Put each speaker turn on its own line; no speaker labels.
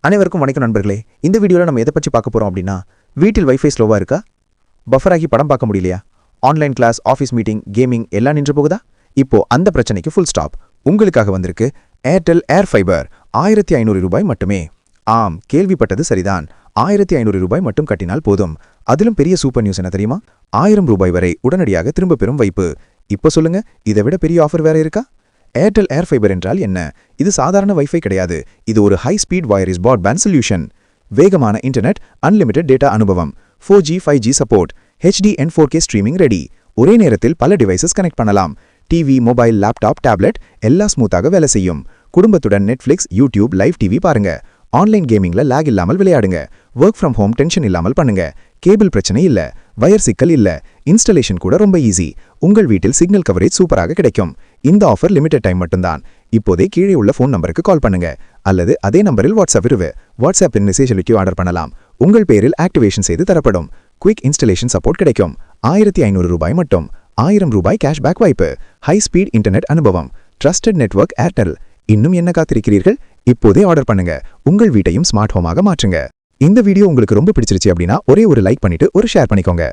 அனைவருக்கும் வணக்கம் நண்பர்களே. இந்த வீடியோவில் நம்ம எதை பற்றி பார்க்க போகிறோம் அப்படின்னா, வீட்டில் வைஃபை ஸ்லோவாக இருக்கா, பஃபர் ஆகி படம் பார்க்க முடியலையா, online class, office meeting, gaming எல்லாம் நின்று போகுதா? இப்போ அந்த பிரச்சனைக்கு ஃபுல் ஸ்டாப். உங்களுக்காக வந்திருக்கு ஏர்டெல் ஏர் ஃபைபர். 1500 ரூபாய் மட்டுமே. ஆம், கேள்விப்பட்டது சரிதான். 1500 ரூபாய் மட்டும் கட்டினால் போதும். அதிலும் பெரிய சூப்பர் நியூஸ் என்ன தெரியுமா? 1000 ரூபாய் வரை உடனடியாக திரும்ப பெறும் வைப்பு. இப்போ சொல்லுங்க, இதை விட பெரிய ஆஃபர் வேற இருக்கா? ஏர்டெல் ஏர் ஃபைபர் என்றால் என்ன? இது சாதாரண வைஃபை கிடையாது. இது ஒரு high speed wireless broadband solution. வேகமான இன்டர்நெட், அன்லிமிட்டெட் டேட்டா அனுபவம், 4G 5G support, HD and 4K streaming ready. ஒரே நேரத்தில் பல டிவைசஸ் கனெக்ட் பண்ணலாம். டிவி, மொபைல், லேப்டாப், டேப்லெட் எல்லாம் ஸ்மூத்தாக வேலை செய்யும். குடும்பத்துடன் நெட்ஃப்ளிக்ஸ், யூடியூப், லைவ் டிவி பாருங்க. ஆன்லைன் கேமிங்ல லேக் இல்லாமல் விளையாடுங்க. ஒர்க் ஃப்ரம் ஹோம் டென்ஷன் இல்லாமல் பண்ணுங்க. கேபிள் பிரச்சனை இல்ல, வயர் சிக்கல் இல்ல, இன்ஸ்டலேஷன் கூட ரொம்ப ஈஸி. உங்கள் வீட்டில் சிக்னல் கவரேஜ் சூப்பராக கிடைக்கும். இந்த ஆஃபர் லிமிடெட் டைம் மட்டும்தான். இப்போதே கீழே உள்ள ஃபோன் நம்பருக்கு கால் பண்ணுங்க, அல்லது அதே நம்பரில் வாட்ஸ்அப் வாட்ஸ்அப்பின் மெசேஜ் அளிக்க ஆர்டர் பண்ணலாம். உங்கள் பேரில் ஆக்டிவேஷன் செய்து தரப்படும். குயிக் இன்ஸ்டலேஷன் சப்போர்ட் கிடைக்கும். 1500 ரூபாய் மட்டும். 1000 ரூபாய் கேஷ்பேக் வாய்ப்பு. ஹை ஸ்பீட் இன்டர்நெட் அனுபவம். Trusted network Airtel. இன்னும் என்ன காத்திருக்கிறீர்கள்? இப்போதே ஆர்டர் பண்ணுங்க. உங்கள் வீட்டையும் ஸ்மார்ட் ஹோமாக மாற்றுங்க. இந்த வீடியோ உங்களுக்கு ரொம்ப பிடிச்சிருச்சு அப்படின்னா ஒரே ஒரு லைக் பண்ணிட்டு ஒரு ஷேர் பண்ணிக்கோங்க.